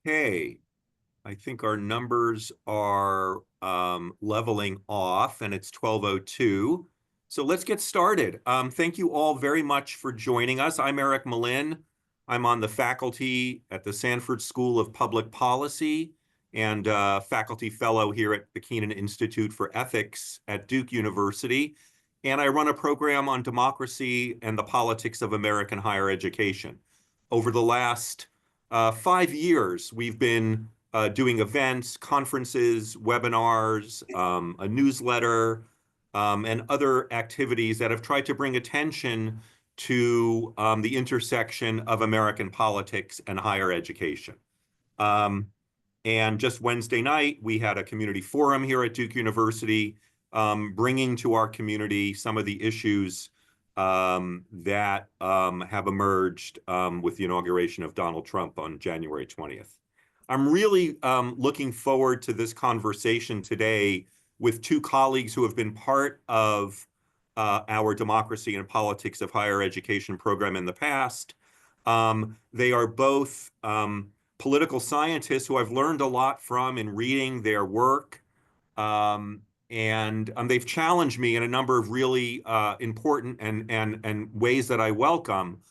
Okay, I think our numbers are leveling off and it's 12:02. So let's get started. Thank you all very much for joining us. I'm Eric Malin. I'm on the faculty at the Sanford School of Public Policy and faculty fellow here at the Keenan Institute for Ethics at Duke University. And I run a program on democracy and the politics of American higher education. Over the last 5 years, we've been doing events, conferences, webinars, a newsletter, and other activities that have tried to bring attention to the intersection of American politics and higher education. And just Wednesday night, we had a community forum here at Duke University, bringing to our community some of the issues that have emerged with the inauguration of Donald Trump on January 20th. I'm really looking forward to this conversation today with two colleagues who have been part of our Democracy and Politics of Higher Education program in the past. They are both political scientists who I've learned a lot from in reading their work. And they've challenged me in a number of really important and ways that I welcome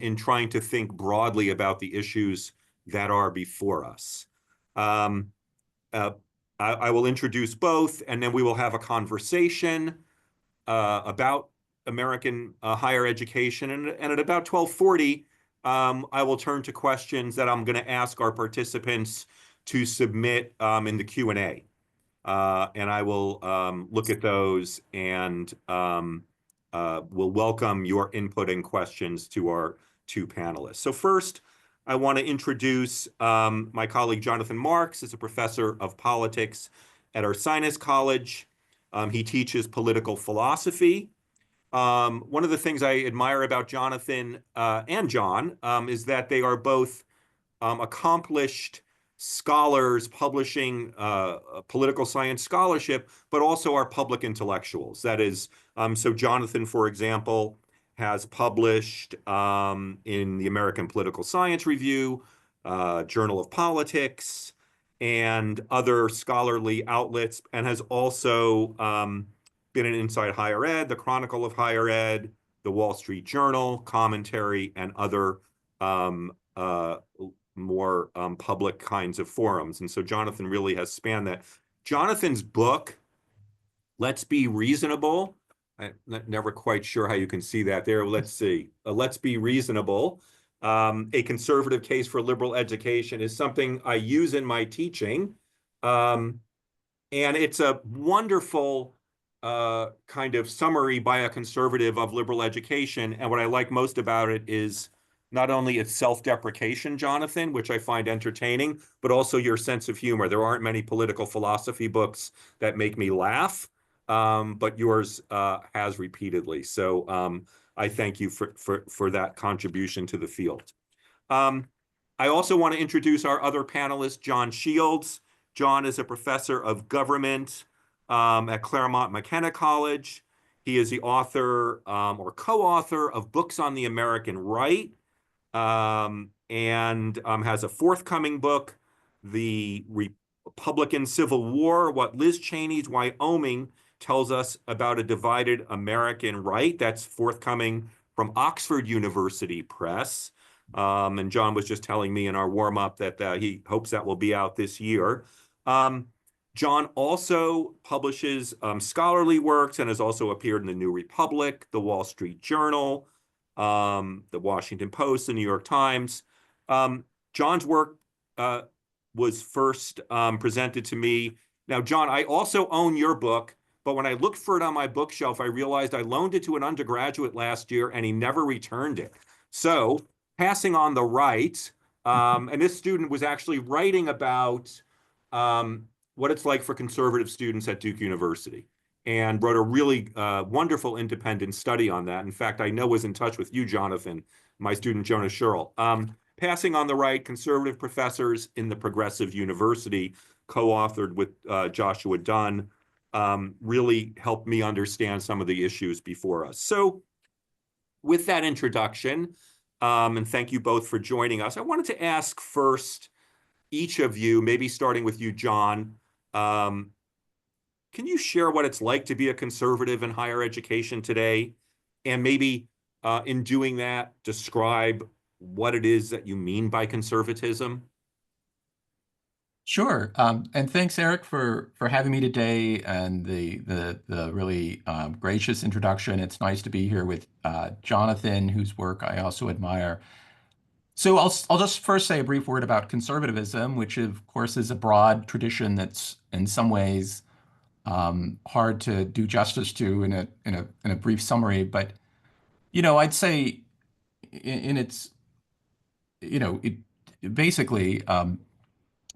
in trying to think broadly about the issues that are before us. I will introduce both, and then we will have a conversation about American higher education. And at about 12:40, I will turn to questions that I'm going to ask our participants to submit in the Q&A. And I will look at those and will welcome your input and questions to our two panelists. So first, I want to introduce my colleague Jonathan Marks is a professor of politics at Ursinus College. He teaches political philosophy. One of the things I admire about Jonathan and John is that they are both accomplished scholars publishing political science scholarship, but also are public intellectuals. That is, so Jonathan, for example, has published in the American Political Science Review, Journal of Politics, and other scholarly outlets, and has also been in Inside Higher Ed, the Chronicle of Higher Ed, the Wall Street Journal, Commentary, and other more public kinds of forums. And so Jonathan really has spanned that. Jonathan's book, Let's Be Reasonable. I'm never quite sure how you can see that there. Let's see. Let's Be Reasonable, a conservative case for liberal education, is something I use in my teaching. And it's a wonderful kind of summary by a conservative of liberal education. And what I like most about it is not only its self-deprecation, Jonathan, which I find entertaining, but also your sense of humor. There aren't many political philosophy books that make me laugh, but yours has repeatedly. So I thank you for that contribution to the field. I also want to introduce our other panelist, Jon Shields. Jon is a professor of government at Claremont McKenna College. He is the author or co-author of books on the American right, and has a forthcoming book, The Republican Civil War, What Liz Cheney's Wyoming Tells Us About a Divided American Right. That's forthcoming from Oxford University Press. And Jon was just telling me in our warm-up that he hopes that will be out this year. Jon also publishes scholarly works and has also appeared in the New Republic, the Wall Street Journal, the Washington Post, the New York Times. Jon's work was first presented to me. Now, Jon, I also own your book, but when I looked for it on my bookshelf, I realized I loaned it to an undergraduate last year and he never returned it. So, passing on the right, and this student was actually writing about what it's like for conservative students at Duke University, and wrote a really wonderful independent study on that. In fact, I know was in touch with you, Jonathan, my student, Jonah Sherrill. Passing on the Right, Conservative Professors in the Progressive University, co-authored with Joshua Dunn, really helped me understand some of the issues before us. So with that introduction, and thank you both for joining us, I wanted to ask first, each of you, maybe starting with you, Jon, um, can you share what it's like to be a conservative in higher education today? And maybe in doing that, describe what it is that you mean by conservatism? Sure. And thanks, Eric, for having me today and the really gracious introduction. It's nice to be here with Jonathan, whose work I also admire. So I'll just first say a brief word about conservatism, which of course is a broad tradition that's in some ways hard to do justice to in a brief summary. But I'd say in its it basically.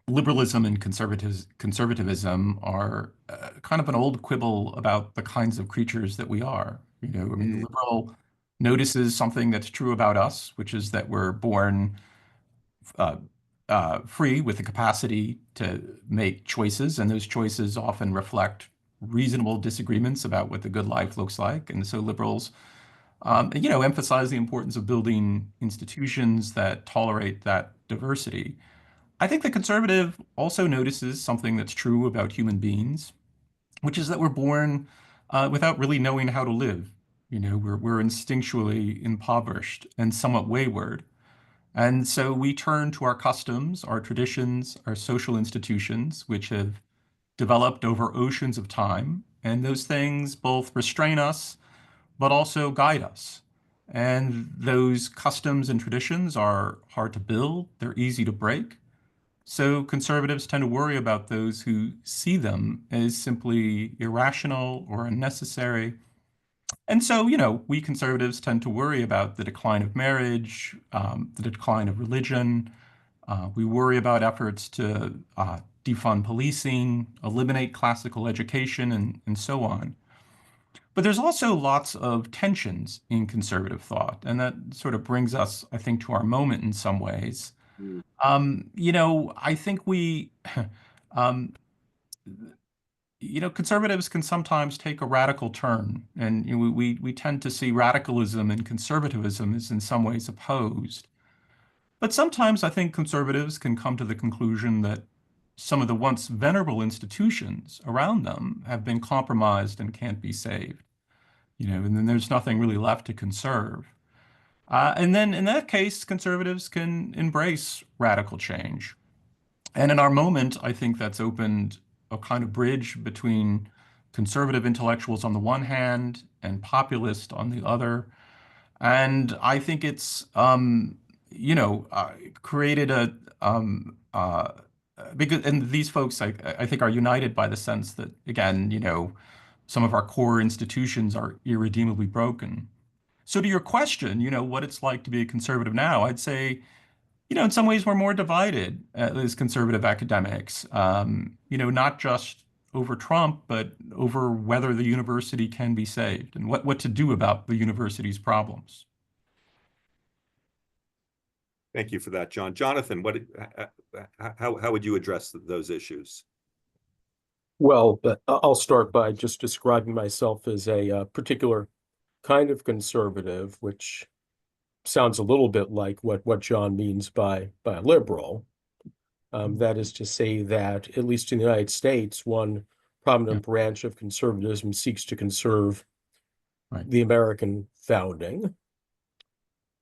Liberalism and conservatism are kind of an old quibble about the kinds of creatures that we are. I mean, the Mm, liberal notices something that's true about us, which is that we're born uh, free with the capacity to make choices, and those choices often reflect reasonable disagreements about what the good life looks like. And so liberals, emphasize the importance of building institutions that tolerate that diversity. I think the conservative also notices something that's true about human beings, which is that we're born without really knowing how to live. We're instinctually impoverished and somewhat wayward. And so we turn to our customs, our traditions, our social institutions, which have developed over oceans of time. And those things both restrain us, but also guide us. And those customs and traditions are hard to build, they're easy to break. So conservatives tend to worry about those who see them as simply irrational or unnecessary. And so, we conservatives tend to worry about the decline of marriage, the decline of religion. We worry about efforts to defund policing, eliminate classical education, and so on. But there's also lots of tensions in conservative thought. And that sort of brings us, I think, to our moment in some ways. mm. I think um, conservatives can sometimes take a radical turn, and we tend to see radicalism and conservatism as in some ways opposed. But sometimes I think conservatives can come to the conclusion that some of the once venerable institutions around them have been compromised and can't be saved. And then there's nothing really left to conserve. And then in that case, conservatives can embrace radical change. And in our moment, I think that's opened a kind of bridge between conservative intellectuals on the one hand and populist on the other. And I think it's, created because, and these folks, I think, are united by the sense that, again, some of our core institutions are irredeemably broken. So to your question, what it's like to be a conservative now, I'd say, in some ways, we're more divided as conservative academics, not just over Trump, but over whether the university can be saved and what to do about the university's problems. Thank you for that, Jon. Jonathan, how would you address those issues? Well, but I'll start by just describing myself as a particular kind of conservative, which sounds a little bit like what Jon means by a liberal. That is to say that, at least in the United States, one Yeah, prominent branch of conservatism seeks to conserve right. the American founding.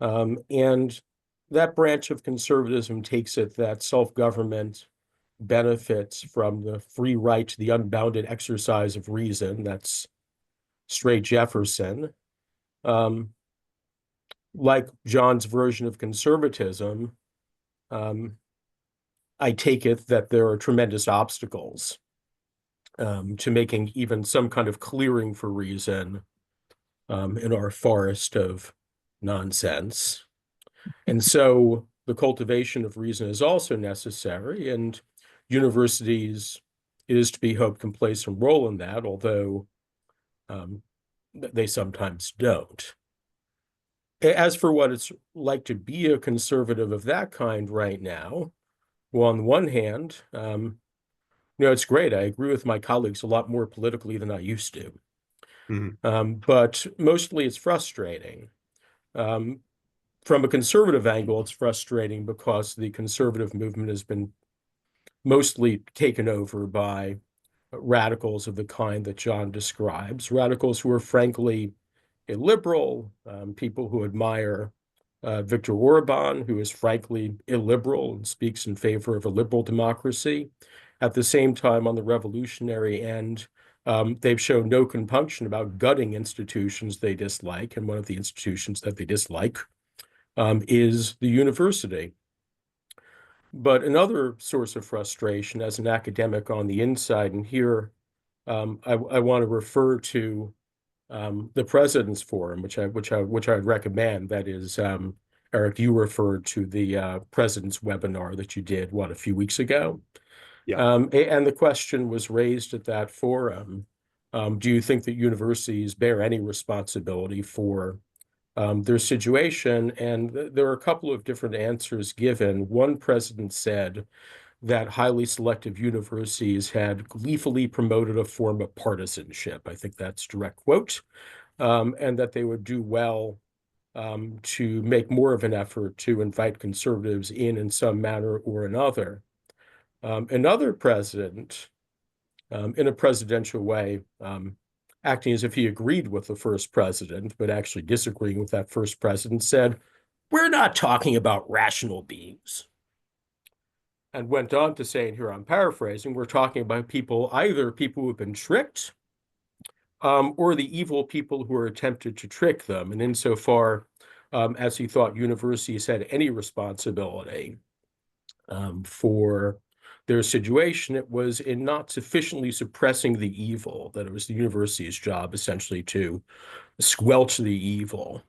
And that branch of conservatism takes it that self-government benefits from the free right to the unbounded exercise of reason. That's straight Jefferson. Um, like Jon's version of conservatism, um, I take it that there are tremendous obstacles to making even some kind of clearing for reason in our forest of nonsense. And so the cultivation of reason is also necessary, and universities, it is to be hoped, can play some role in that, although um, they sometimes don't. As for what it's like to be a conservative of that kind right now, well, on the one hand, it's great. I agree with my colleagues a lot more politically than I used to. Mhm. But mostly it's frustrating. Um, from a conservative angle, it's frustrating because the conservative movement has been mostly taken over by radicals of the kind that John describes, radicals who are frankly illiberal, people who admire Viktor Orban, who is frankly illiberal and speaks in favor of a liberal democracy. At the same time, on the revolutionary end, they've shown no compunction about gutting institutions they dislike, and one of the institutions that they dislike is the university. But another source of frustration as an academic on the inside, and here I want to refer to the President's Forum, which I'd recommend. That is, Eric, you referred to the President's webinar that you did, what, a few weeks ago? Yeah. And the question was raised at that forum. Do you think that universities bear any responsibility for their situation? And there are a couple of different answers given. One president said that highly selective universities had gleefully promoted a form of partisanship. I think that's a direct quote. And that they would do well to make more of an effort to invite conservatives in some manner or another. Another president, in a presidential way, acting as if he agreed with the first president, but actually disagreeing with that first president, said, "We're not talking about rational beings." And went on to say, and here I'm paraphrasing, we're talking about people, either people who have been tricked, or the evil people who are attempted to trick them. And insofar as he thought universities had any responsibility for their situation, it was in not sufficiently suppressing the evil, that it was the university's job essentially to squelch the evil.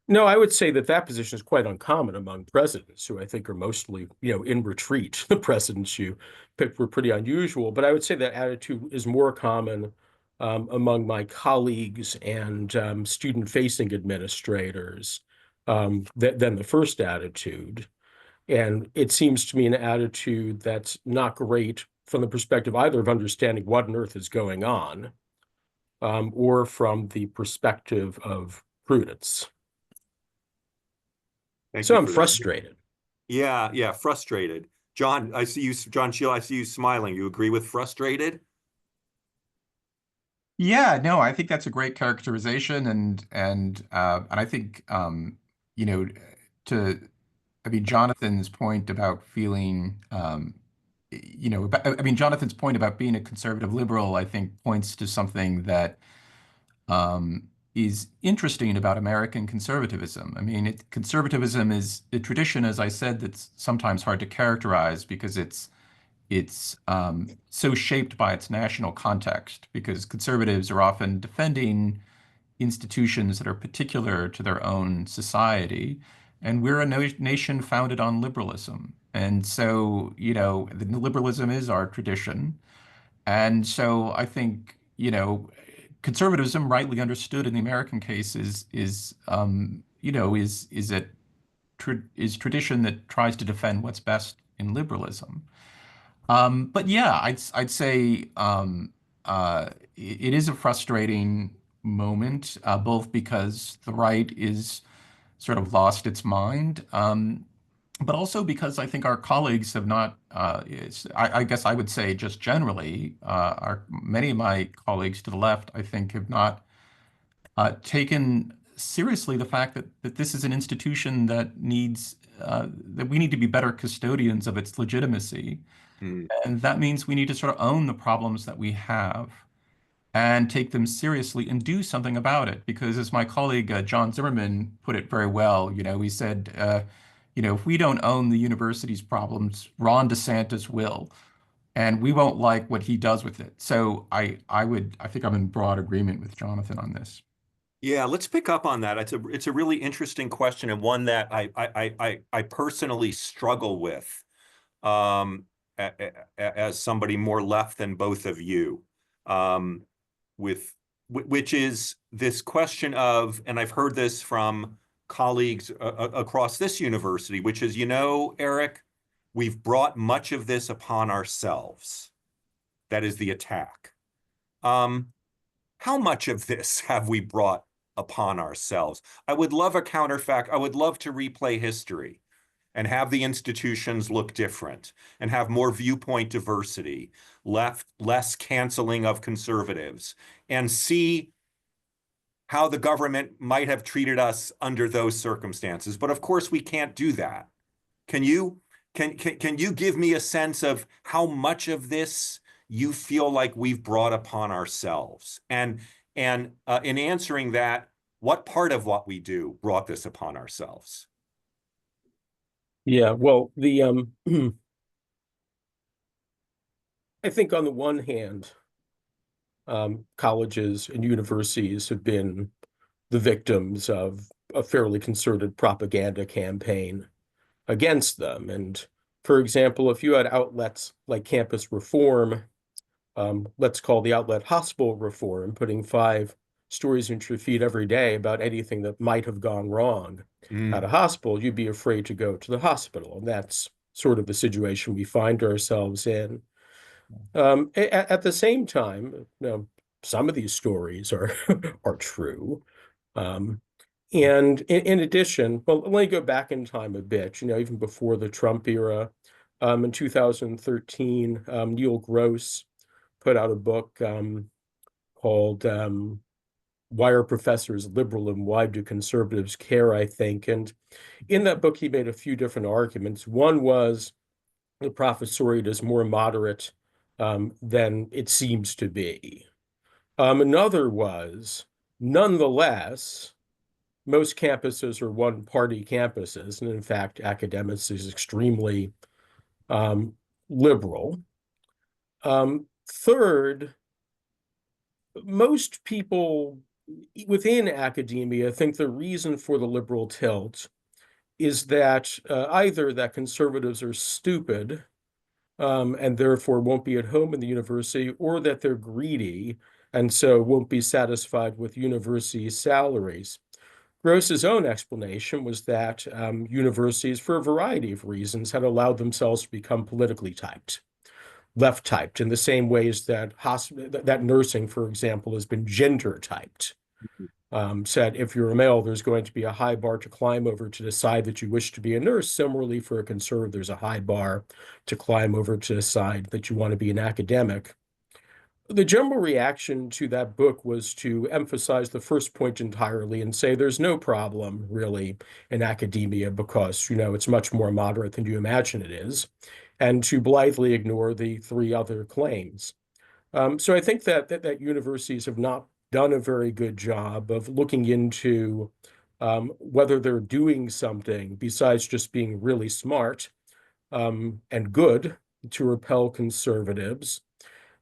No, I would say that that position is quite uncommon among presidents, who I think are mostly, in retreat. The presidents you picked were pretty unusual, but I would say that attitude is more common among my colleagues and student-facing administrators than the first attitude. And it seems to me an attitude that's not great from the perspective either of understanding what on earth is going on, or from the perspective of prudence. So I'm frustrated. Yeah, frustrated. John, I see you, Jon Shields, I see you smiling. You agree with frustrated? Yeah, no, I think that's a great characterization, and I think you know Jonathan's point about feeling Jonathan's point about being a conservative liberal, I think points to something that is interesting about American conservatism. I mean, conservatism is a tradition, as I said, that's sometimes hard to characterize because it's so shaped by its national context, because conservatives are often defending institutions that are particular to their own society. And we're a nation founded on liberalism. And so, the liberalism is our tradition. And so I think, conservatism, rightly understood in the American case, is tradition that tries to defend what's best in liberalism. But yeah, I'd say it is a frustrating moment, both because the right is sort of lost its mind, but also because I think our colleagues have not. I guess I would say just generally, many of my colleagues to the left, I think, have not taken seriously the fact that this is an institution that needs that we need to be better custodians of its legitimacy. And that means we need to sort of own the problems that we have and take them seriously and do something about it. Because as my colleague John Zimmerman put it very well, he said, if we don't own the university's problems, Ron DeSantis will, and we won't like what he does with it. So I think I'm in broad agreement with Jonathan on this. Yeah, let's pick up on that. It's a really interesting question, and one that I personally struggle with. As somebody more left than both of you, which is this question of, and I've heard this from colleagues across this university, which is, Eric, we've brought much of this upon ourselves. That is the attack. How much of this have we brought upon ourselves? I would love a counterfact. I would love to replay history. and have the institutions look different and have more viewpoint diversity, less canceling of conservatives, and see how the government might have treated us under those circumstances. But of course, we can't do that. Can you give me a sense of how much of this you feel like we've brought upon ourselves? And in answering that, what part of what we do brought this upon ourselves? Yeah, well, I think on the one hand, colleges and universities have been the victims of a fairly concerted propaganda campaign against them. And for example, if you had outlets like Campus Reform, let's call the outlet Hospital Reform, putting 5 stories into your feed every day about anything that might have gone wrong at a hospital, you'd be afraid to go to the hospital. And that's sort of the situation we find ourselves in. At the same time, some of these stories are are true. And in addition, well, let me go back in time a bit, even before the Trump era. In 2013, Neil Gross put out a book called Why Are Professors Liberal and Why Do Conservatives Care, I think. And in that book, he made a few different arguments. One was the professoriate is more moderate than it seems to be. Another was, nonetheless, most campuses are one-party campuses, and in fact, academics is extremely liberal. Third, most people within academia think the reason for the liberal tilt is that either that conservatives are stupid and therefore won't be at home in the university, or that they're greedy and so won't be satisfied with university salaries. Gross's own explanation was that universities, for a variety of reasons, had allowed themselves to become politically typed, left typed, in the same ways that that nursing, for example, has been gender typed. Said if you're a male, there's going to be a high bar to climb over to decide that you wish to be a nurse. Similarly, for a conservative, there's a high bar to climb over to decide that you want to be an academic. The general reaction to that book was to emphasize the first point entirely and say there's no problem really in academia because, it's much more moderate than you imagine it is, and to blithely ignore the 3 other claims. So I think that universities have not done a very good job of looking into whether they're doing something besides just being really smart and good to repel conservatives,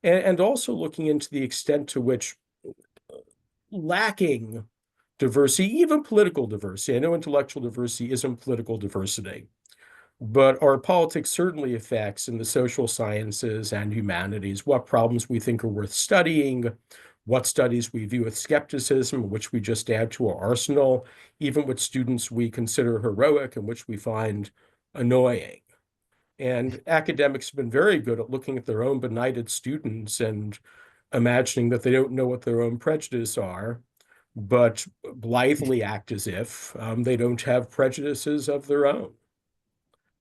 and also looking into the extent to which lacking diversity, even political diversity, I know intellectual diversity isn't political diversity, but our politics certainly affects in the social sciences and humanities what problems we think are worth studying, what studies we view with skepticism, which we just add to our arsenal, even what students we consider heroic and which we find annoying. And academics have been very good at looking at their own benighted students and imagining that they don't know what their own prejudices are, but blithely act as if they don't have prejudices of their own.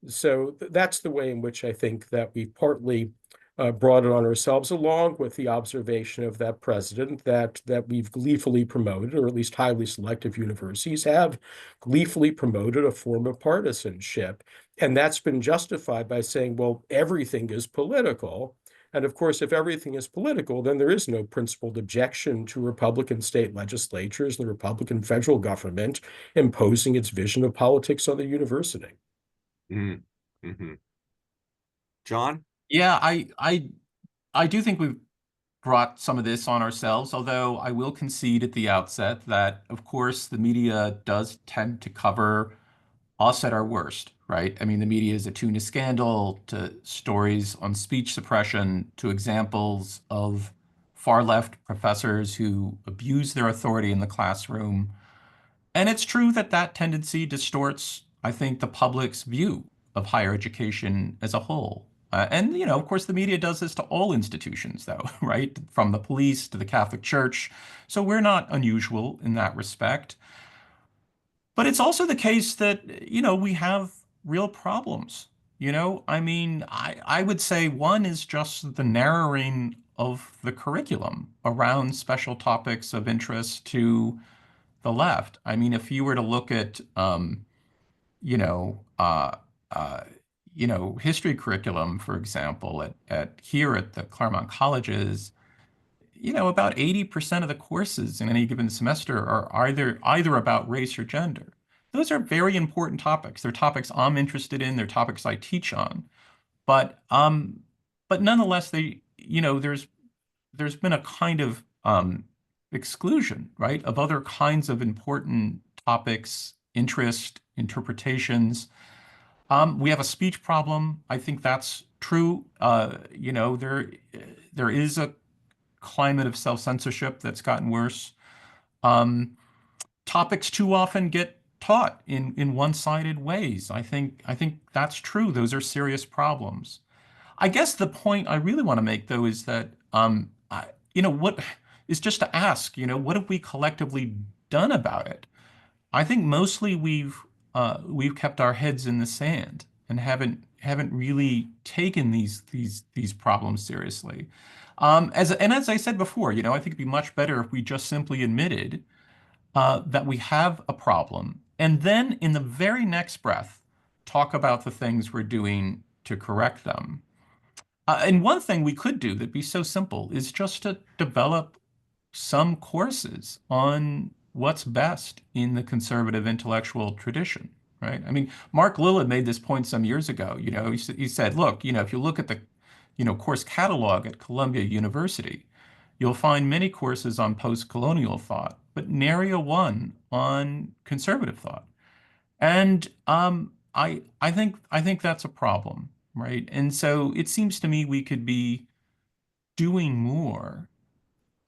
So that's the way in which I think that we've partly brought it on ourselves, along with the observation of that president that we've gleefully promoted, or at least highly selective universities have gleefully promoted a form of partisanship. And that's been justified by saying, well, everything is political. And of course, if everything is political, then there is no principled objection to Republican state legislatures and the Republican federal government imposing its vision of politics on the university. Mm-hmm. Jon? Yeah, I do think we've brought some of this on ourselves, although I will concede at the outset that, of course, the media does tend to cover us at our worst, right? I mean, the media is attuned to scandal, to stories on speech suppression, to examples of far left professors who abuse their authority in the classroom. And it's true that that tendency distorts, I think, the public's view of higher education as a whole. And, of course, the media does this to all institutions, though, right? From the police to the Catholic Church. So we're not unusual in that respect. But it's also the case that, we have real problems. I mean, I would say one is just the narrowing of the curriculum around special topics of interest to the left. I mean, if you were to look at, you know, uh, uh, history curriculum, for example, at here at the Claremont colleges, about 80% of the courses in any given semester are either about race or gender. Those are very important topics. They're topics I'm interested in. They're topics I teach on. But nonetheless, there's been a kind of exclusion, right, of other kinds of important topics, interest, interpretations. We have a speech problem. I think that's true. There is a climate of self-censorship that's gotten worse. Um, Topics too often get taught in one-sided ways. I think that's true. Those are serious problems. I guess the point I really want to make, though, is that what is just to ask, what have we collectively done about it? I think mostly we've kept our heads in the sand and haven't really taken these problems seriously. As I said before, I think it'd be much better if we just simply admitted that we have a problem, and then in the very next breath, talk about the things we're doing to correct them. And one thing we could do that'd be so simple is just to develop some courses on what's best in the conservative intellectual tradition, right? I mean, Mark Lillard made this point some years ago. He said, look, if you look at the, course catalog at Columbia University, you'll find many courses on post-colonial thought, but nary a one on conservative thought. And I think that's a problem, right? And so it seems to me we could be doing more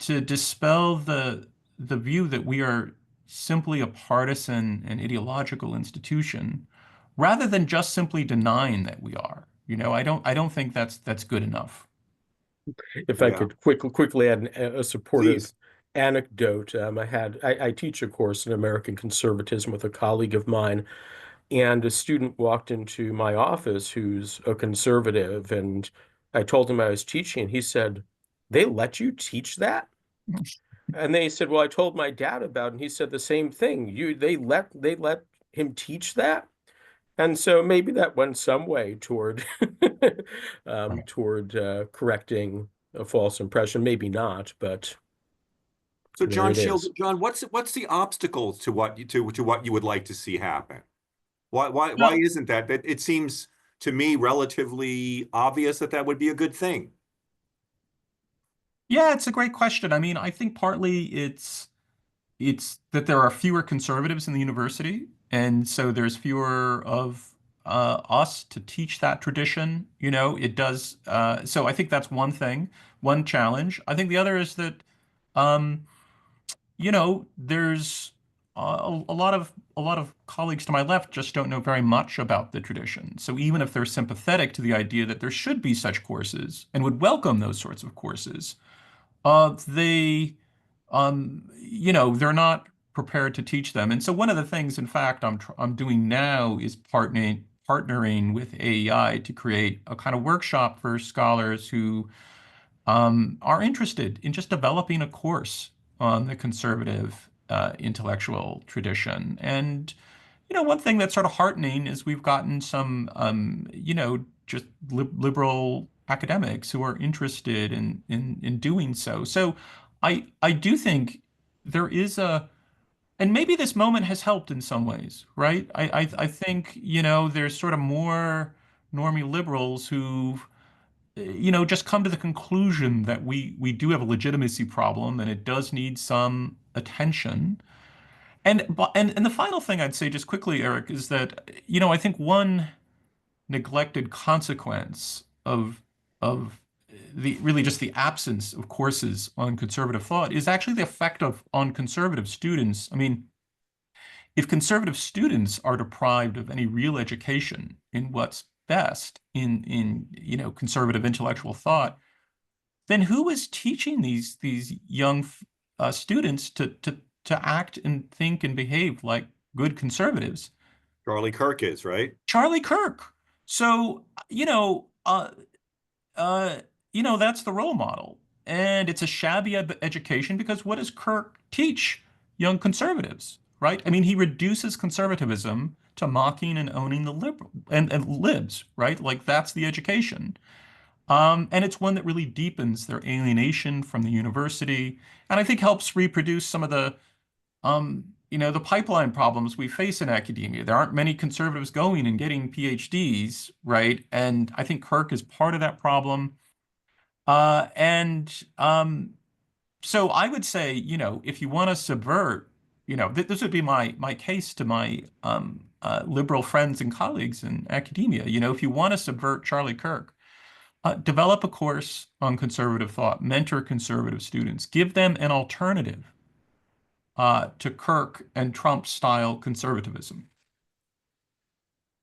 to dispel the view that we are simply a partisan and ideological institution, rather than just simply denying that we are. I don't think that's good enough. If I Yeah, could quickly add a supportive please. anecdote, I teach a course in American conservatism with a colleague of mine, and a student walked into my office who's a conservative, and I told him I was teaching, and he said, "They let you teach that?" And they said, "Well, I told my dad about it," and he said the same thing. They let him teach that? And so maybe that went some way toward Right. correcting a false impression. Maybe not, but So there John it Shields, is. John, what's the obstacle to what you would like to see happen? Why No, isn't that? That it seems to me relatively obvious that that would be a good thing. yeah, it's a great question. I mean, I think partly it's that there are fewer conservatives in the university, and so there's fewer of us to teach that tradition. It does. So I think that's one thing, one challenge. I think the other is that um, there's a lot of colleagues to my left just don't know very much about the tradition. So even if they're sympathetic to the idea that there should be such courses and would welcome those sorts of courses, they're not prepared to teach them. And so one of the things, in fact, I'm doing now is partnering with AEI to create a kind of workshop for scholars who are interested in just developing a course on the conservative intellectual tradition. And one thing that's sort of heartening is we've gotten some, just liberal academics who are interested in doing so. So I do think there is and maybe this moment has helped in some ways, right? I think, there's sort of more normie liberals who've, just come to the conclusion that we do have a legitimacy problem and it does need some attention. And the final thing I'd say just quickly, Eric, is that, I think one neglected consequence of the really just the absence of courses on conservative thought is actually the effect of on conservative students. I mean, if conservative students are deprived of any real education in what's best in conservative intellectual thought, then who is teaching these young students to act and think and behave like good conservatives? Charlie Kirk is, right? Charlie Kirk. So, that's the role model. And it's a shabby education because what does Kirk teach young conservatives, right? I mean, he reduces conservatism to mocking and owning the liberal and libs, right? Like that's the education. And it's one that really deepens their alienation from the university, and I think helps reproduce some of the pipeline problems we face in academia. There aren't many conservatives going and getting PhDs, right? And I think Kirk is part of that problem. And so I would say, if you want to subvert, this would be my case to my liberal friends and colleagues in academia. If you want to subvert Charlie Kirk, develop a course on conservative thought, mentor conservative students, give them an alternative to Kirk and Trump style conservatism.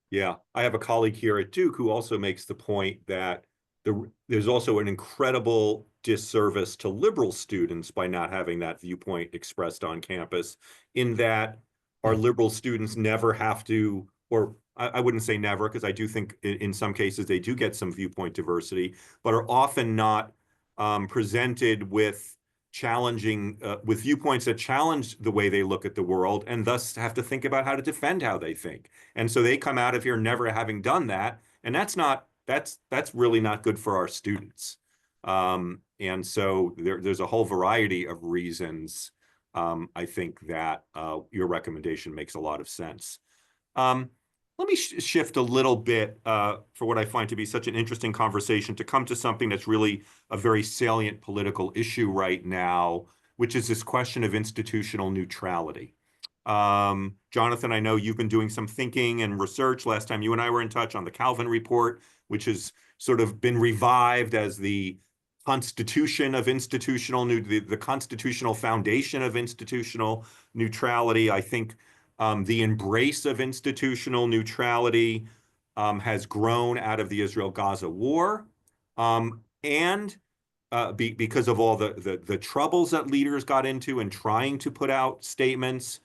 Yeah, I have a colleague here at Duke who also makes the point that there's also an incredible disservice to liberal students by not having that viewpoint expressed on campus, in that our liberal students never have to, or I wouldn't say never, because I do think in some cases they do get some viewpoint diversity, but are often not presented with challenging with viewpoints that challenge the way they look at the world, and thus have to think about how to defend how they think. And so they come out of here never having done that, and that's really not good for our students. And so there's a whole variety of reasons. I think that your recommendation makes a lot of sense. Let me shift a little bit for what I find to be such an interesting conversation to come to something that's really a very salient political issue right now, which is this question of institutional neutrality. Jonathan, I know you've been doing some thinking and research. Last time you and I were in touch on the Calvin Report, which has sort of been revived as the constitution of the constitutional foundation of institutional neutrality. I think the embrace of institutional neutrality has grown out of the Israel-Gaza war, and because of all the troubles that leaders got into in trying to put out statements.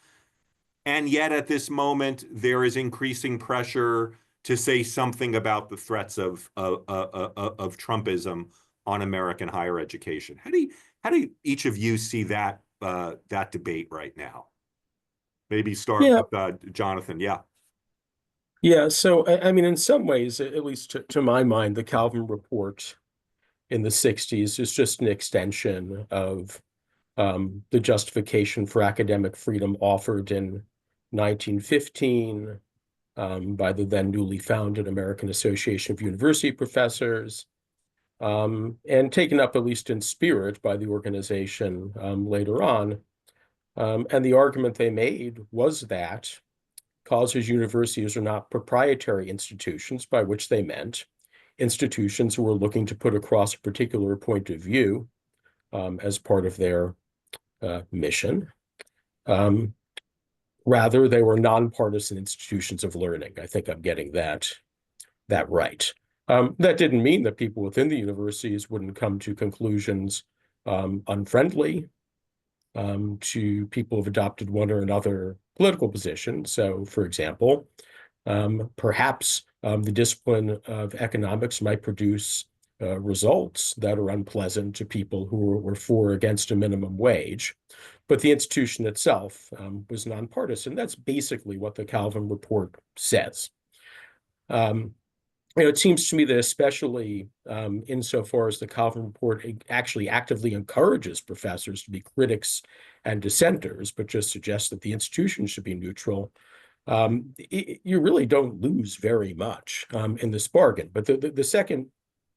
And yet at this moment, there is increasing pressure to say something about the threats of Trumpism on American higher education. How do each of you see that debate right now? Maybe start with Jonathan. Yeah. Yeah. So, I mean, in some ways, at least to my mind, the Calvin Report in the 60s is just an extension of the justification for academic freedom offered in 1915 by the then newly founded American Association of University Professors, and taken up at least in spirit by the organization later on. And the argument they made was that colleges, universities are not proprietary institutions, by which they meant institutions who were looking to put across a particular point of view as part of their mission. Rather, they were nonpartisan institutions of learning. I think I'm getting that right. That didn't mean that people within the universities wouldn't come to conclusions unfriendly to people who've adopted one or another political position. So, for example, perhaps the discipline of economics might produce results that are unpleasant to people who were for or against a minimum wage. But the institution itself was nonpartisan. That's basically what the Calvin Report says. It seems to me that especially insofar as the Calvin Report actually actively encourages professors to be critics and dissenters, but just suggests that the institution should be neutral, you really don't lose very much in this bargain. But the second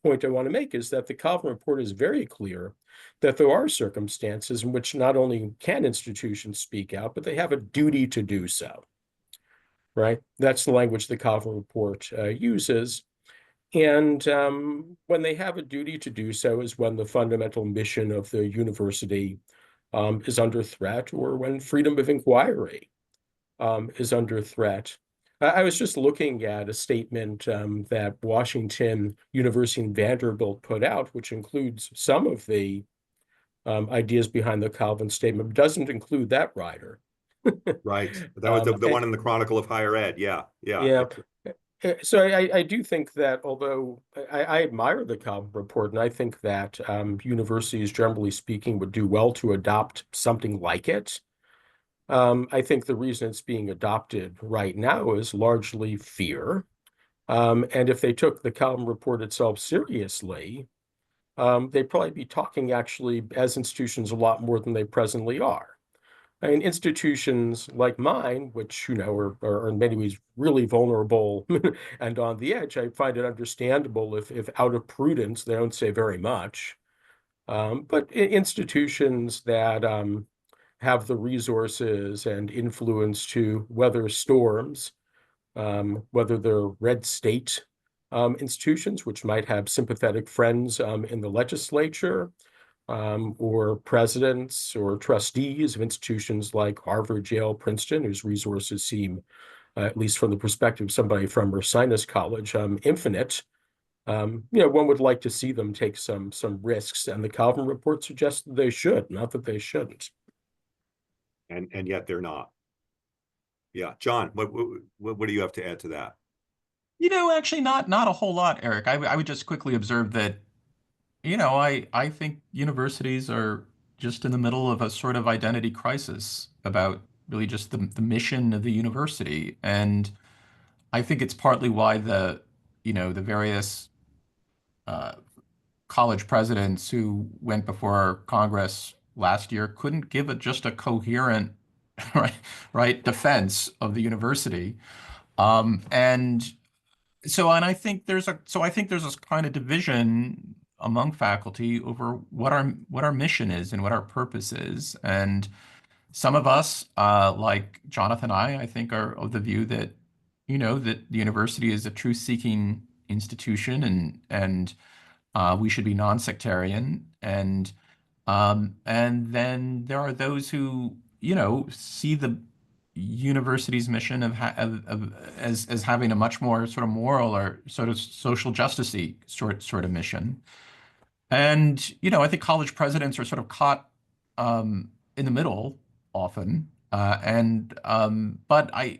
point I want to make is that the Calvin Report is very clear that there are circumstances in which not only can institutions speak out, but they have a duty to do so. Right? That's the language the Calvin Report uses. And when they have a duty to do so is when the fundamental mission of the university is under threat, or when freedom of inquiry is under threat. I was just looking at a statement that Washington University and Vanderbilt put out, which includes some of the ideas behind the Calvin statement, but doesn't include that rider. Right. That was the one in the Chronicle of Higher Ed. Yeah. Yeah. Yeah. So I do think that although I admire the Calvin report, and I think that universities, generally speaking, would do well to adopt something like it. I think the reason it's being adopted right now is largely fear. And if they took the Calvin report itself seriously, they'd probably be talking actually as institutions a lot more than they presently are. I mean, institutions like mine, which, are in many ways really vulnerable and on the edge, I find it understandable if out of prudence, they don't say very much. But institutions that have the resources and influence to weather storms, whether they're red state institutions, which might have sympathetic friends in the legislature, or presidents or trustees of institutions like Harvard, Yale, Princeton, whose resources seem, at least from the perspective of somebody from Ursinus College, infinite. One would like to see them take some risks, and the Calvin report suggests that they should, not that they shouldn't. And yet they're not. Yeah. John, what do you have to add to that? Actually not a whole lot, Eric. I would just quickly observe that, I think universities are just in the middle of a sort of identity crisis about really just the mission of the university. And I think it's partly why the various uh, college presidents who went before Congress last year couldn't give just a coherent, right, right defense of the university. And I think there's this kind of division among faculty over what our mission is and what our purpose is. And some of us, like Jonathan and I think are of the view that, that the university is a truth-seeking institution and we should be non-sectarian. And then there are those who, see the university's mission as having a much more sort of moral or sort of social justice-y sort of mission. And, I think college presidents are sort of caught in the middle often. But I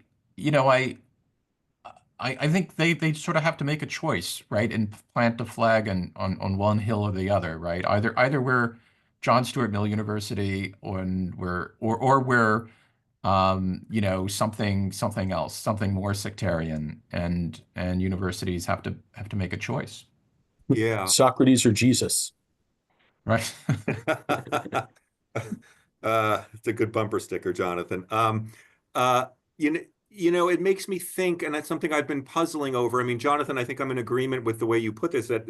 think they sort of have to make a choice, right? And plant the flag on one hill or the other, right? Either we're John Stuart Mill University or we're something else, something more sectarian, and universities have to make a choice. Yeah. Socrates or Jesus. Right. It's a good bumper sticker, Jonathan. Uh, it makes me think, and that's something I've been puzzling over. I mean, Jonathan, I think I'm in agreement with the way you put this, that,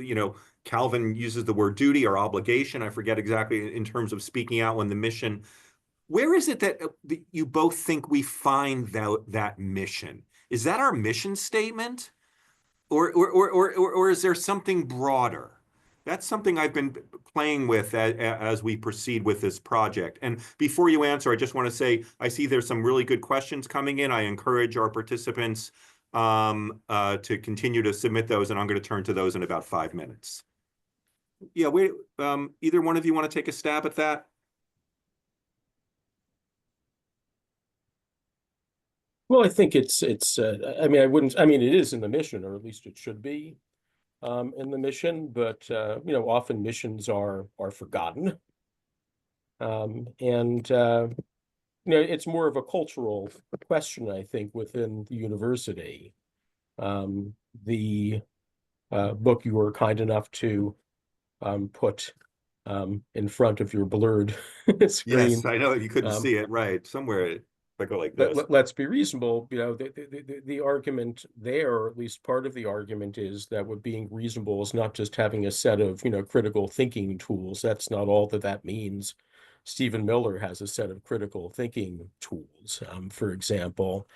Calvin uses the word duty or obligation. I forget exactly in terms of speaking out when the mission. Where is it that you both think we find that mission? Is that our mission statement? Or is there something broader? That's something I've been playing with as we proceed with this project. And before you answer, I just want to say, I see there's some really good questions coming in. I encourage our participants to continue to submit those, and I'm going to turn to those in about 5 minutes. Yeah, either one of you want to take a stab at that? Well, I think it is in the mission, or at least it should be in the mission, but often missions are forgotten. It's more of a cultural question, I think, within the university. The book you were kind enough to put in front of your blurred screen. Yes, I know you couldn't see it, right? Somewhere. I go like this. Let's be reasonable. The argument there, or at least part of the argument, is that what being reasonable is not just having a set of, critical thinking tools. That's not all that means. Stephen Miller has a set of critical thinking tools, for example.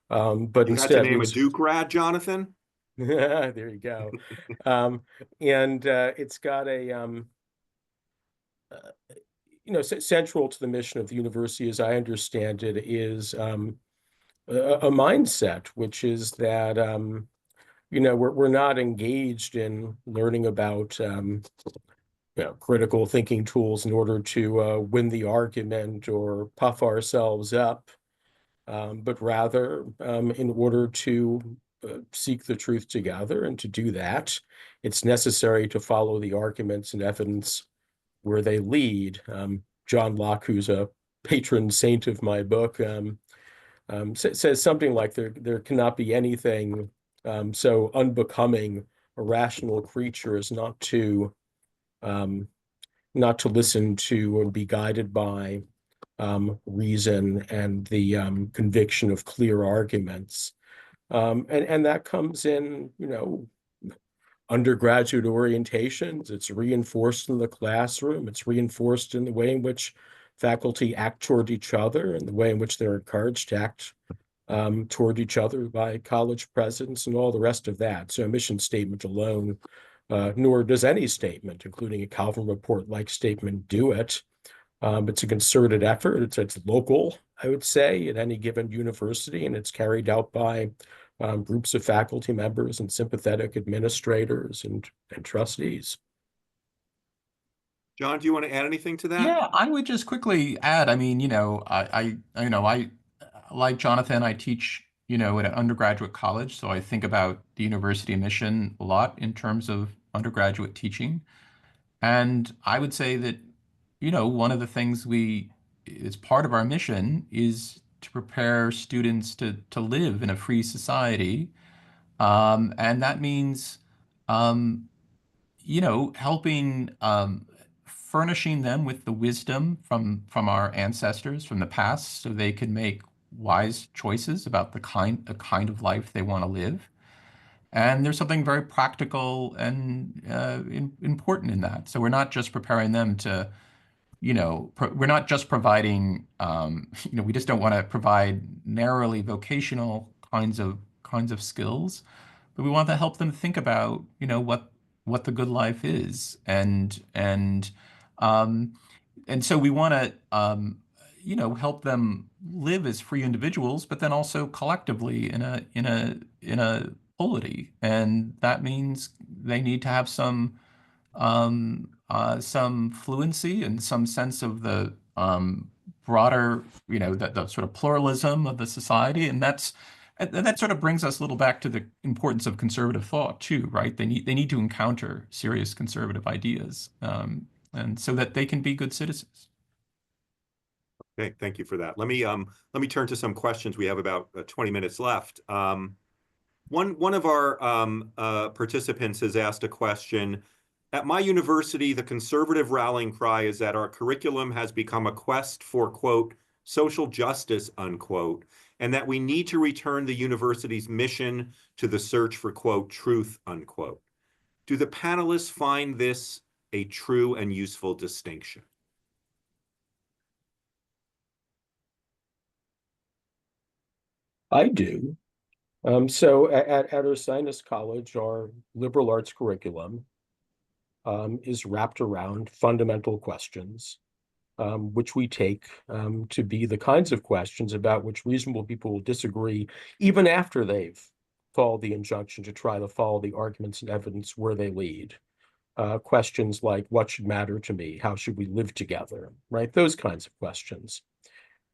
But you instead had to name a Duke grad, Jonathan? There you go. It's got a central to the mission of the university, as I understand it, is a mindset, which is that we're not engaged in learning about critical thinking tools in order to win the argument or puff ourselves up. but rather in order to seek the truth together. And to do that, it's necessary to follow the arguments and evidence where they lead. John Locke, who's a patron saint of my book, says something like there cannot be anything so unbecoming a rational creature as not to listen to and be guided by reason and the conviction of clear arguments. And that comes in, undergraduate orientations. It's reinforced in the classroom. It's reinforced in the way in which faculty act toward each other and the way in which they're encouraged to act toward each other by college presidents and all the rest of that. So a mission statement alone, nor does any statement, including a Calvin Report-like statement, do it. It's a concerted effort. It's local, I would say, at any given university, and it's carried out by groups of faculty members and sympathetic administrators and trustees. John, do you want to add anything to that? Yeah, I would just quickly add, I mean, I like Jonathan, I teach, at an undergraduate college, so I think about the university mission a lot in terms of undergraduate teaching. And I would say that, one of the things as part of our mission is to prepare students to live in a free society. And that means, helping, furnishing them with the wisdom from our ancestors from the past so they can make wise choices about the kind of life they want to live. And there's something very practical and important in that. So we're not just preparing them to, we're not just providing, we just don't want to provide narrowly vocational kinds of skills, but we want to help them think about, what the good life is, and so we want to, help them live as free individuals, but then also collectively in a polity, and that means they need to have some fluency and some sense of the broader, the sort of pluralism of the society, and that sort of brings us a little back to the importance of conservative thought too, right? They need to encounter serious conservative ideas, and so that they can be good citizens. Okay, thank you for that. Let me turn to some questions. We have about 20 minutes left. One of our participants has asked a question. At my university, the conservative rallying cry is that our curriculum has become a quest for, quote, social justice, unquote, and that we need to return the university's mission to the search for, quote, truth, unquote. Do the panelists find this a true and useful distinction? I do. So at Ursinus College, our liberal arts curriculum is wrapped around fundamental questions, which we take to be the kinds of questions about which reasonable people will disagree, even after they've followed the injunction to try to follow the arguments and evidence where they lead. Questions like, what should matter to me? How should we live together? Right? Those kinds of questions.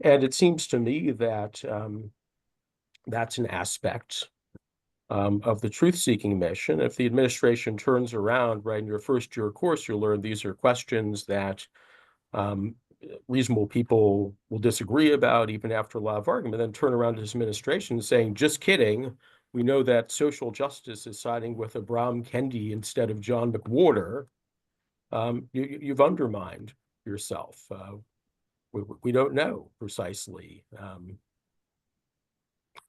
And it seems to me that that's an aspect of the truth-seeking mission. If the administration turns around, right, in your first-year course, you'll learn these are questions that reasonable people will disagree about even after a lot of argument, then turn around to this administration saying, just kidding, we know that social justice is siding with Abraham Kendi instead of John McWhorter. You've undermined yourself. We don't know precisely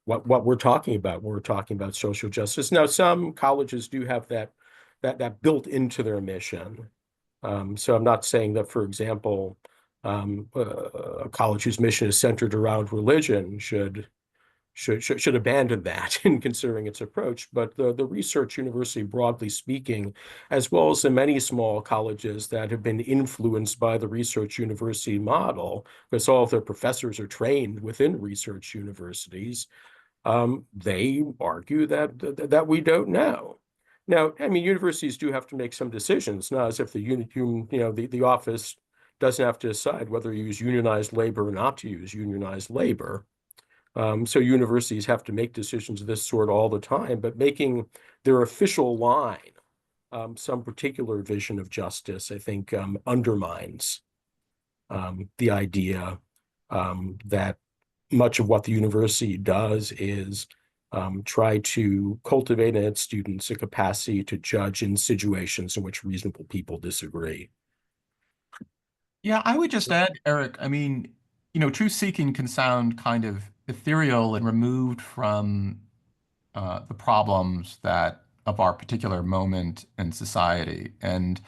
what we're talking about when we're talking about social justice. Now, some colleges do have that built into their mission. So I'm not saying that, for example, a college whose mission is centered around religion should abandon that in considering its approach. But the research university, broadly speaking, as well as the many small colleges that have been influenced by the research university model, because all of their professors are trained within research universities, they argue that we don't know. Now, I mean, universities do have to make some decisions, not as if the office doesn't have to decide whether to use unionized labor or not to use unionized labor. So universities have to make decisions of this sort all the time, but making their official line some particular vision of justice, I think, undermines the idea that much of what the university does is try to cultivate in its students a capacity to judge in situations in which reasonable people disagree. Yeah, I would just add, Eric, I mean, truth seeking can sound kind of ethereal and removed from the problems that of our particular moment in society. And,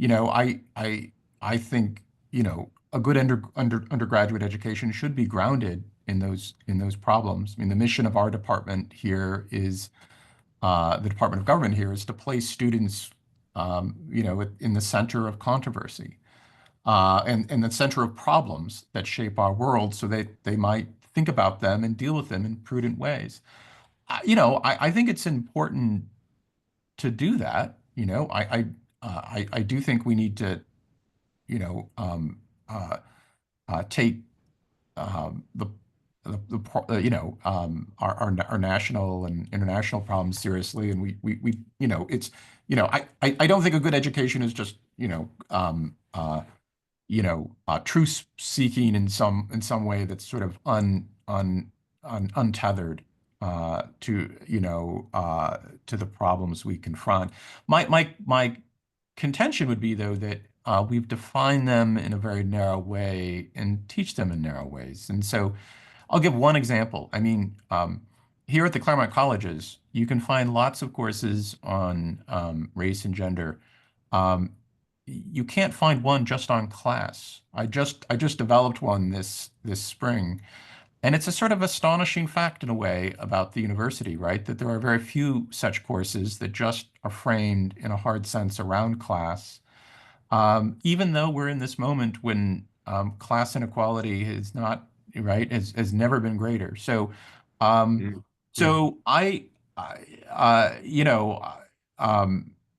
I think, a good undergraduate education should be grounded in those problems. I mean, the mission of our department here is the Department of Government here is to place students, in the center of controversy and in the center of problems that shape our world, so they might think about them and deal with them in prudent ways. I think it's important to do that. I do think we need to, you know, um, uh, take our national and international problems seriously, and I don't think a good education is just truth seeking in some way that's sort of untethered to the problems we confront. My contention would be, though, that we've defined them in a very narrow way and teach them in narrow ways. And so I'll give one example. I mean, here at the Claremont colleges, you can find lots of courses on race and gender. Um, you can't find one just on class. I just developed one this spring, and it's a sort of astonishing fact in a way about the university, right? That there are very few such courses that just are framed in a hard sense around class, even though we're in this moment when class inequality is not, right, has never been greater. So, um, Mm, mm. so I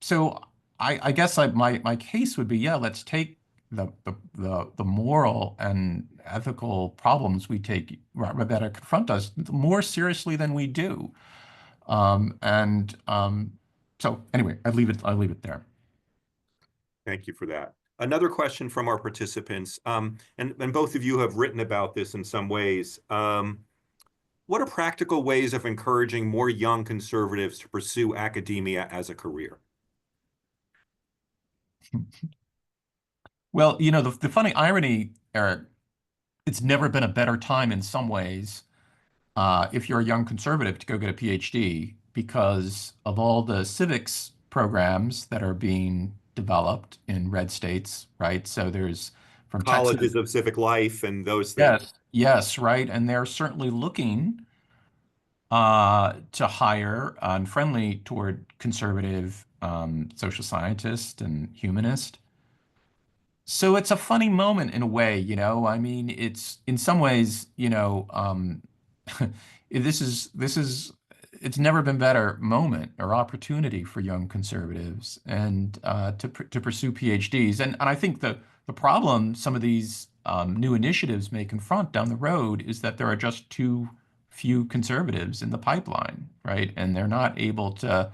so I guess my case would be, yeah, let's take the moral and ethical problems that confront us more seriously than we do. And so anyway, I leave it there. Thank you for that. Another question from our participants, and both of you have written about this in some ways. What are practical ways of encouraging more young conservatives to pursue academia as a career? Well, the funny irony, Eric, it's never been a better time in some ways, if you're a young conservative, to go get a PhD because of all the civics programs that are being developed in red states, right? So there's from Texas. Colleges of civic life and those things. Yes, yes, right. And they're certainly looking to hire and friendly toward conservative social scientists and humanists. So it's a funny moment in a way, I mean, it's in some ways, this is it's never been better moment or opportunity for young conservatives and to pursue PhDs. And I think the problem some of these new initiatives may confront down the road is that there are just too few conservatives in the pipeline, right? And they're not able to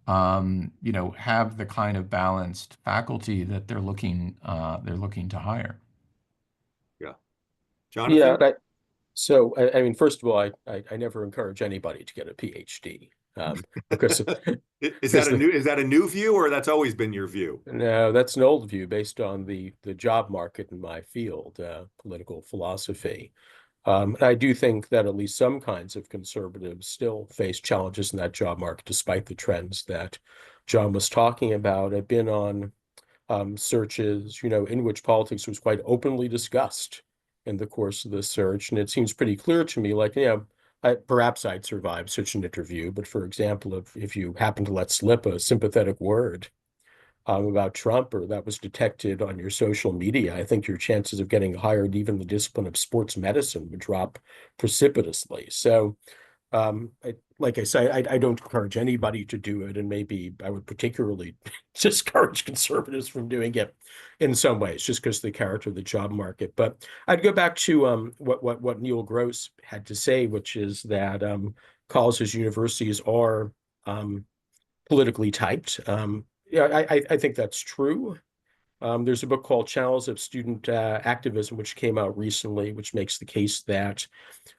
have the kind of balanced faculty that they're looking to hire. Yeah. Yeah, Jonathan? I mean, first of all, I never encourage anybody to get a PhD because Is because that a new view, or that's always been your view? no, that's an old view based on the job market in my field, political philosophy. And I do think that at least some kinds of conservatives still face challenges in that job market, despite the trends that John was talking about. I've been on searches, in which politics was quite openly discussed in the course of the search. And it seems pretty clear to me, like, perhaps I'd survive such an interview. But for example, if you happen to let slip a sympathetic word about Trump, or that was detected on your social media, I think your chances of getting hired, even in the discipline of sports medicine, would drop precipitously. So, like I say, I don't encourage anybody to do it, and maybe I would particularly discourage conservatives from doing it in some ways, just because of the character of the job market. But I'd go back to what Neil Gross had to say, which is that colleges, universities are politically typed. Yeah, I think that's true. There's a book called Channels of Student Activism, which came out recently, which makes the case that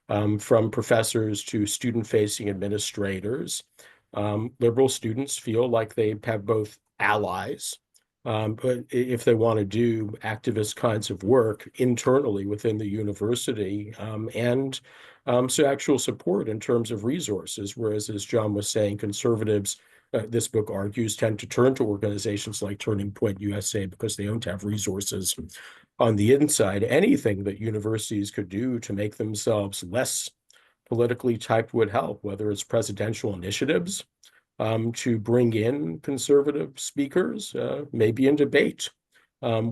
from professors to student-facing administrators, liberal students feel like they have both allies, but if they want to do activist kinds of work internally within the university, and so actual support in terms of resources, whereas, as John was saying, conservatives, this book argues, tend to turn to organizations like Turning Point USA because they don't have resources on the inside. Anything that universities could do to make themselves less politically typed would help, whether it's presidential initiatives to bring in conservative speakers, maybe in debate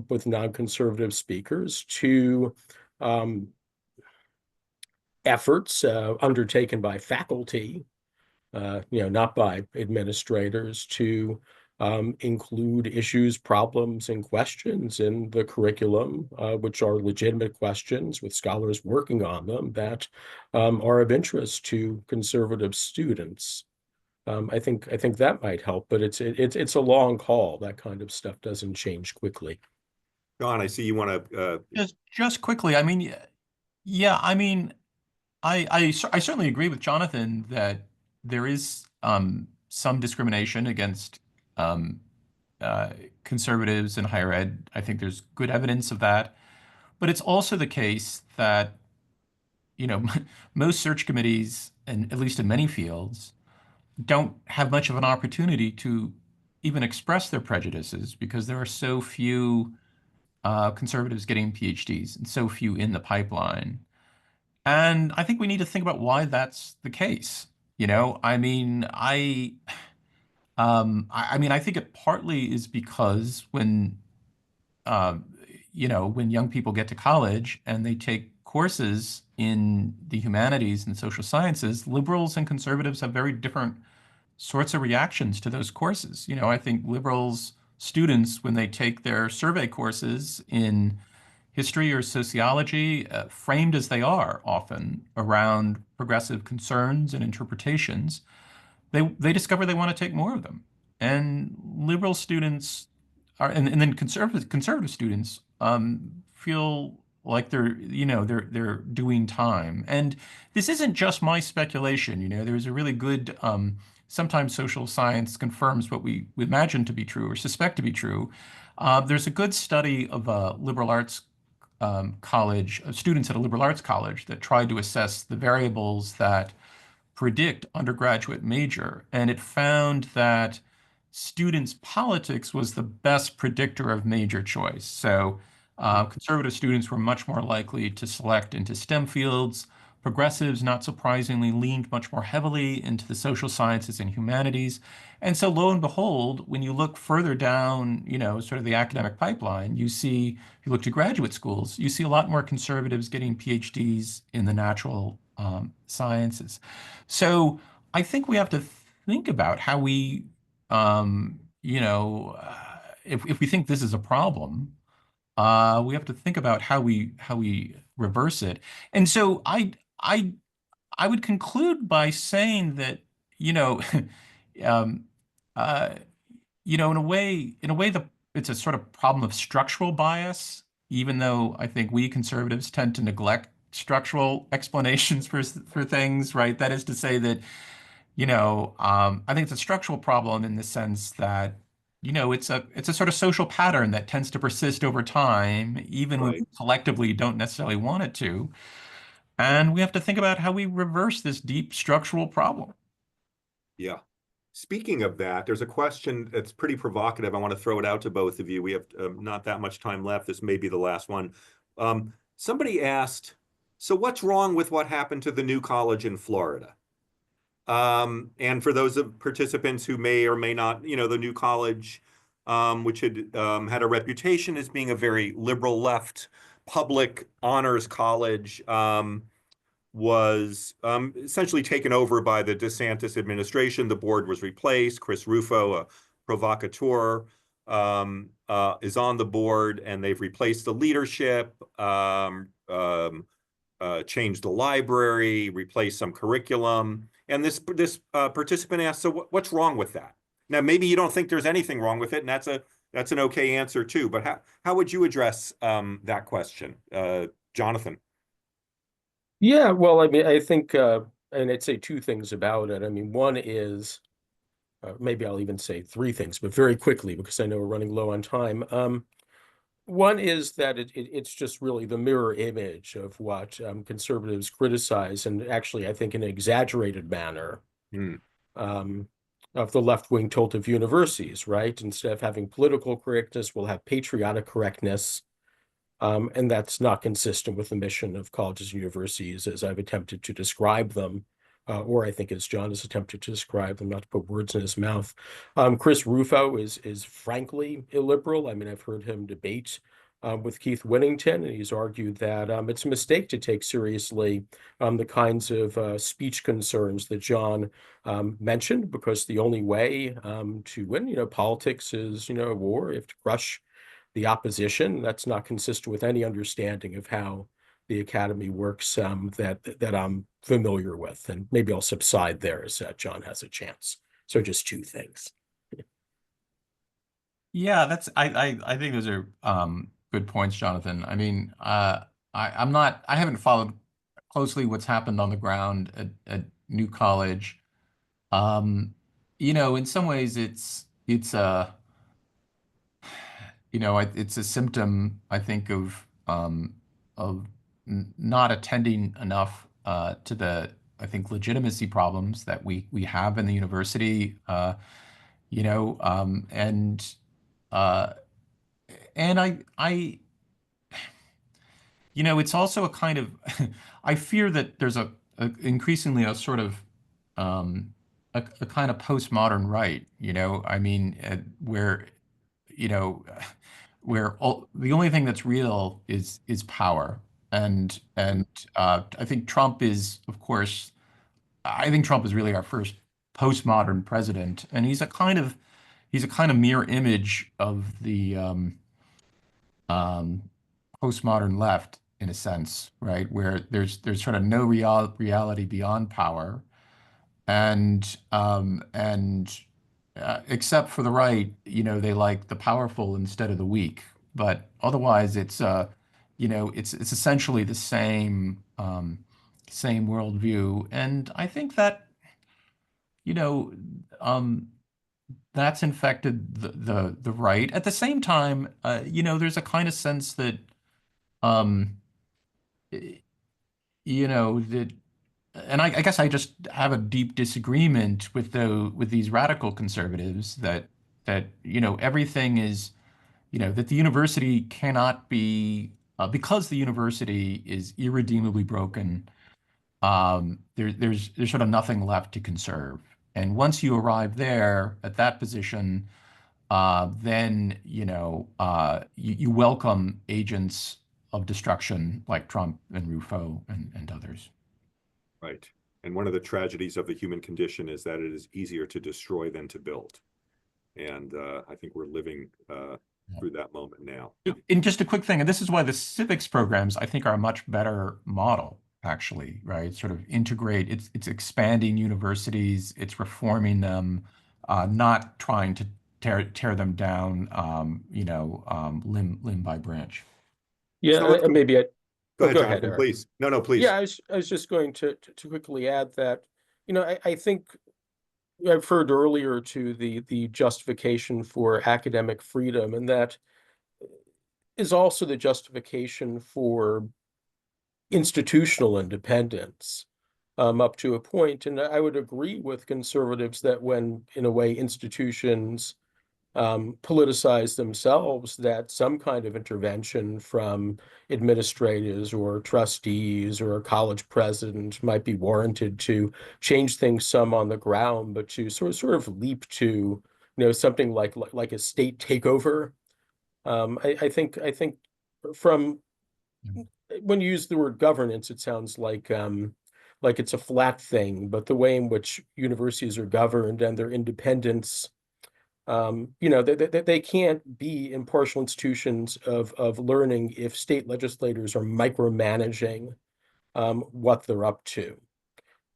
with non-conservative speakers, to efforts undertaken by faculty, not by administrators, to include issues, problems, and questions in the curriculum, which are legitimate questions with scholars working on them that are of interest to conservative students. I think that might help, but it's a long haul. That kind of stuff doesn't change quickly. John, I see you want to. Just quickly, I mean, yeah, I mean, I certainly agree with Jonathan that there is some discrimination against um, conservatives in higher ed. I think there's good evidence of that. But it's also the case that, most search committees, and at least in many fields, don't have much of an opportunity to even express their prejudices because there are so few conservatives getting PhDs and so few in the pipeline. And I think we need to think about why that's the case. I mean, I think it partly is because uh, when young people get to college and they take courses in the humanities and social sciences, liberals and conservatives have very different sorts of reactions to those courses. I think liberals students, when they take their survey courses in history or sociology, framed as they are often around progressive concerns and interpretations, they discover they want to take more of them. And liberal students and then conservative students feel like they're doing time. And this isn't just my speculation. There's a really good sometimes social science confirms what we imagine to be true or suspect to be true. There's a good study of a liberal arts college, students at a liberal arts college that tried to assess the variables that predict undergraduate major, and it found that students' politics was the best predictor of major choice. So conservative students were much more likely to select into STEM fields. Progressives, not surprisingly, leaned much more heavily into the social sciences and humanities. And so lo and behold, when you look further down, sort of the academic pipeline, if you look to graduate schools, you see a lot more conservatives getting PhDs in the natural sciences. So I think we have to think about how we, if we think this is a problem, we have to think about how we reverse it. And so I I would conclude by saying that, you know, um, uh, in a way, it's a sort of problem of structural bias, even though I think we conservatives tend to neglect structural explanations for things, right? That is to say that, I think it's a structural problem in the sense that, it's a sort of social pattern that tends to persist over time, even when we Right. collectively don't necessarily want it to. And we have to think about how we reverse this deep structural problem. Yeah. Speaking of that, there's a question that's pretty provocative. I want to throw it out to both of you. We have not that much time left. This may be the last one. Somebody asked, so what's wrong with what happened to the new college in Florida? And for those of participants who may or may not, the new college, which had a reputation as being a very liberal left public honors college, was essentially taken over by the DeSantis administration. The board was replaced. Chris Rufo, provocateur is on the board, and they've replaced the leadership, changed the library, replaced some curriculum. And this participant asked, so what's wrong with that? Now, maybe you don't think there's anything wrong with it, and that's an okay answer too. But how would you address that question, Jonathan? Yeah, well, I mean, I think, and I'd say two things about it. I mean, one is, maybe I'll even say three things, but very quickly, because I know we're running low on time. One is that it's just really the mirror image of what conservatives criticize, and actually, I think in an exaggerated manner, of the left-wing tilt of universities, right? Instead of having political correctness, we'll have patriotic correctness. And that's not consistent with the mission of colleges and universities as I've attempted to describe them, or I think as John has attempted to describe them, not to put words in his mouth. Chris Rufo is frankly illiberal. I mean, I've heard him debate with Keith Whittington, and he's argued that it's a mistake to take seriously the kinds of speech concerns that John mentioned, because the only way to win, politics is, a war. You have to crush the opposition. That's not consistent with any understanding of how the academy works that I'm familiar with. And maybe I'll subside there as John has a chance. So just two things. Yeah, I think those are good points, Jonathan. I mean, I haven't followed closely what's happened on the ground at New College. In some ways it's a symptom, I think, of not attending enough to the, I think, legitimacy problems that we have in the university. You know, uh, and it's also a kind of, I fear that there's increasingly a sort of a kind of postmodern right. I mean, where you know, the only thing that's real is power. And I think Trump is, of course, I think Trump is really our first postmodern president, and he's a kind of mirror image of the um, postmodern left in a sense, right? Where there's sort of no reality beyond power, and except for the right, they like the powerful instead of the weak. But otherwise, it's essentially the same worldview. And I think that, you know, um, that's infected the right. At the same time, there's a kind of sense that, um, that and I guess I just have a deep disagreement with these radical conservatives that everything is that the university cannot be because the university is irredeemably broken. There's sort of nothing left to conserve, and once you arrive there at that position, then you welcome agents of destruction like Trump and Rufo and others. Right. And one of the tragedies of the human condition is that it is easier to destroy than to build. And I think we're living through that moment now. And just a quick thing, and this is why the civics programs, I think, are a much better model, actually, right? Sort of integrate, it's expanding universities, it's reforming them, not trying to tear them down, limb by branch. Yeah, So maybe go ahead, go Jonathan, ahead, Eric. please. No, please. Yeah, I was just going to quickly add that, I think I referred earlier to the justification for academic freedom, and that is also the justification for institutional independence, up to a point. And I would agree with conservatives that when, in a way, institutions politicize themselves, that some kind of intervention from administrators or trustees or a college president might be warranted to change things some on the ground. But to sort of leap to, something like a state takeover, I think from when you use the word governance, it sounds like it's a flat thing, but the way in which universities are governed and their independence You know, they can't be impartial institutions of learning if state legislators are micromanaging what they're up to.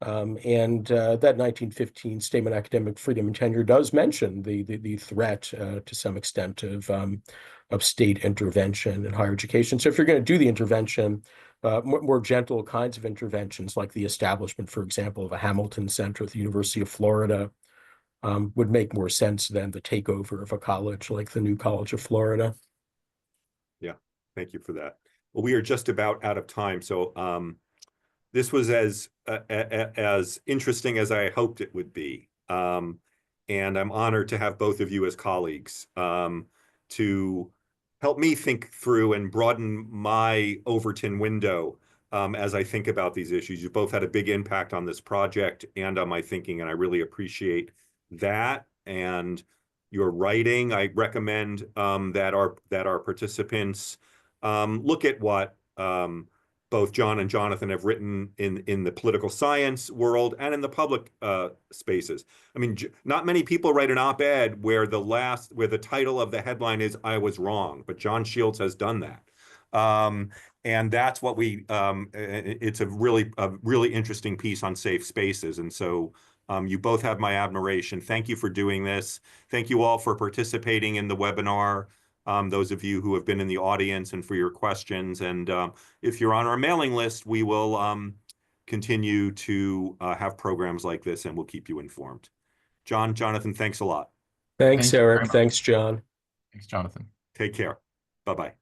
That 1915 Statement of Academic Freedom and Tenure does mention the threat to some extent of state intervention in higher education. So if you're going to do the intervention, more gentle kinds of interventions, like the establishment, for example, of a Hamilton Center at the University of Florida, would make more sense than the takeover of a college like the New College of Florida. Yeah, thank you for that. Well, we are just about out of time, so this was as interesting as I hoped it would be. And I'm honored to have both of you as colleagues to help me think through and broaden my Overton window as I think about these issues. You both had a big impact on this project and on my thinking, and I really appreciate that. And your writing, I recommend that our participants look at what both Jon and Jonathan have written in the political science world and in the public spaces. I mean, not many people write an op-ed where the title of the headline is "I was wrong," but Jon Shields has done that, and that's what it's a really interesting piece on safe spaces, and so. You both have my admiration. Thank you for doing this. Thank you all for participating in the webinar. Those of you who have been in the audience and for your questions. And if you're on our mailing list, we will continue to have programs like this and we'll keep you informed. Jon, Jonathan, thanks a lot. Thanks, Thank you very Eric. much. Thanks, John. Thanks, Jonathan. Take care. Bye-bye.